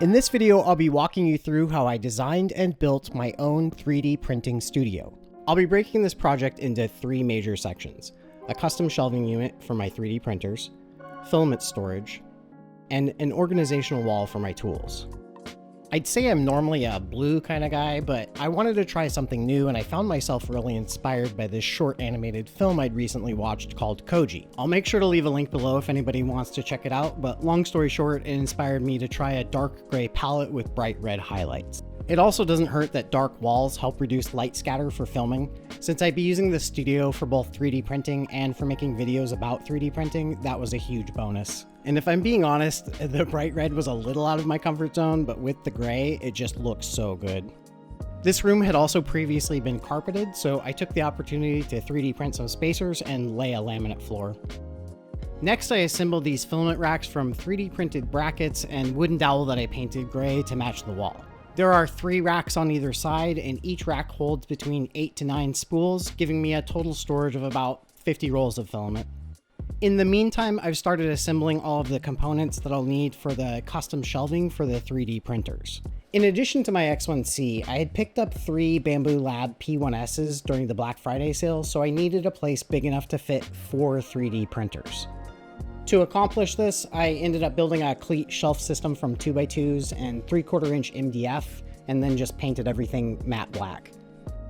In this video, I'll be walking you through how I designed and built my own 3D printing studio. I'll be breaking this project into 3 major sections: a custom shelving unit for my 3D printers, filament storage, and an organizational wall for my tools. I'd say I'm normally a blue kind of guy, but I wanted to try something new, and I found myself really inspired by this short animated film I'd recently watched called Koji. I'll make sure to leave a link below if anybody wants to check it out, but long story short, it inspired me to try a dark gray palette with bright red highlights. It also doesn't hurt that dark walls help reduce light scatter for filming. Since I'd be using the studio for both 3D printing and for making videos about 3D printing, that was a huge bonus. And if I'm being honest, the bright red was a little out of my comfort zone, but with the gray, it just looks so good. This room had also previously been carpeted, so I took the opportunity to 3D print some spacers and lay a laminate floor. Next, I assembled these filament racks from 3D printed brackets and wooden dowel that I painted gray to match the wall. There are 3 racks on either side, and each rack holds between 8 to 9 spools, giving me a total storage of about 50 rolls of filament. In the meantime, I've started assembling all of the components that I'll need for the custom shelving for the 3D printers. In addition to my X1C, I had picked up 3 Bamboo Lab P1Ss during the Black Friday sale, so I needed a place big enough to fit 4 3D printers. To accomplish this, I ended up building a cleat shelf system from 2x2s and 3/4 inch MDF, and then just painted everything matte black.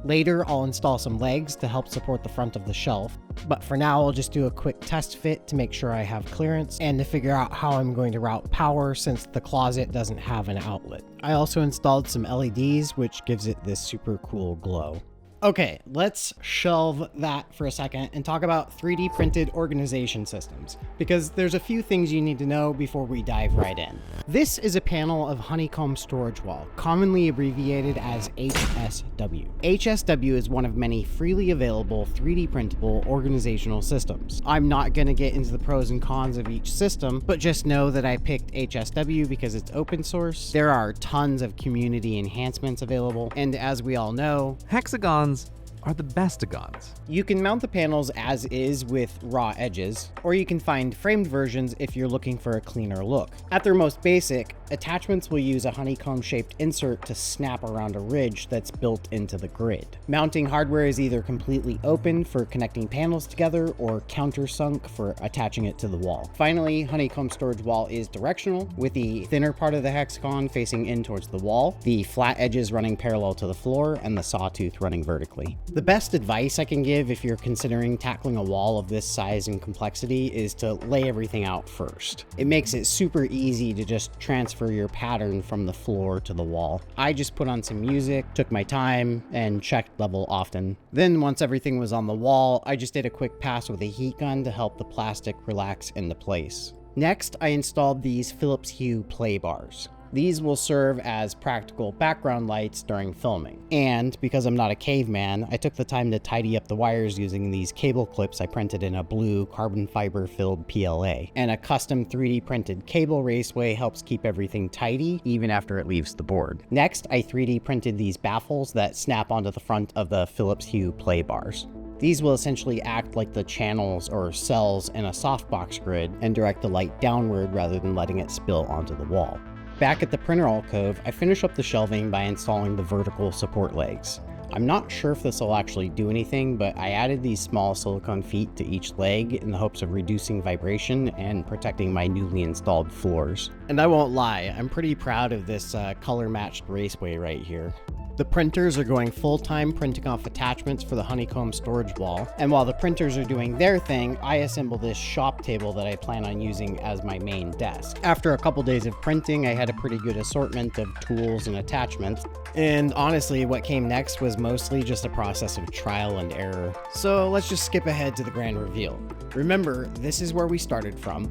Later, I'll install some legs to help support the front of the shelf, but for now I'll just do a quick test fit to make sure I have clearance and to figure out how I'm going to route power since the closet doesn't have an outlet. I also installed some LEDs, which gives it this super cool glow. Okay, let's shelve that for a second and talk about 3D printed organization systems, because there's a few things you need to know before we dive right in. This is a panel of Honeycomb storage wall, commonly abbreviated as HSW. HSW is one of many freely available 3D printable organizational systems. I'm not going to get into the pros and cons of each system, but just know that I picked HSW because it's open source. There are tons of community enhancements available, and as we all know, Hexagons are the Bestagons. You can mount the panels as is with raw edges, or you can find framed versions if you're looking for a cleaner look. At their most basic, attachments will use a honeycomb-shaped insert to snap around a ridge that's built into the grid. Mounting hardware is either completely open for connecting panels together or countersunk for attaching it to the wall. Finally, Honeycomb storage wall is directional, with the thinner part of the hexagon facing in towards the wall, the flat edges running parallel to the floor, and the sawtooth running vertically. The best advice I can give if you're considering tackling a wall of this size and complexity is to lay everything out first. It makes it super easy to just transfer your pattern from the floor to the wall. I just put on some music, took my time, and checked level often. Then once everything was on the wall, I just did a quick pass with a heat gun to help the plastic relax into place. Next, I installed these Philips Hue play bars. These will serve as practical background lights during filming. And because I'm not a caveman, I took the time to tidy up the wires using these cable clips I printed in a blue carbon fiber filled PLA. And a custom 3D printed cable Raceway helps keep everything tidy even after it leaves the board. Next, I 3D printed these baffles that snap onto the front of the Philips Hue play bars. These will essentially act like the channels or cells in a softbox grid and direct the light downward rather than letting it spill onto the wall. Back at the printer alcove, I finish up the shelving by installing the vertical support legs. I'm not sure if this will actually do anything, but I added these small silicone feet to each leg in the hopes of reducing vibration and protecting my newly installed floors. And I won't lie, I'm pretty proud of this color-matched Raceway right here. The printers are going full-time printing off attachments for the Honeycomb storage wall, and while the printers are doing their thing, I assemble this shop table that I plan on using as my main desk. After a couple days of printing, I had a pretty good assortment of tools and attachments, and honestly, what came next was mostly just a process of trial and error. So let's just skip ahead to the grand reveal. Remember, this is where we started from.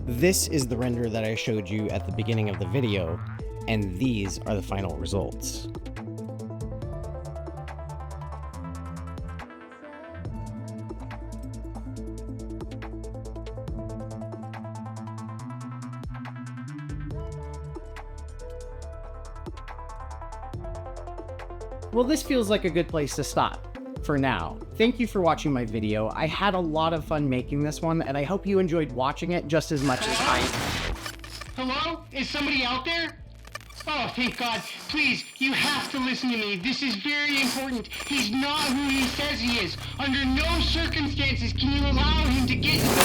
This is the render that I showed you at the beginning of the video, and these are the final results. Well, this feels like a good place to stop for now. Thank you for watching my video. I had a lot of fun making this one, and I hope you enjoyed watching it just as much as I did. Hello? Is somebody out there? Oh, thank God. Please, you have to listen to me. This is very important. He's not who he says he is. Under no circumstances can you allow him to get...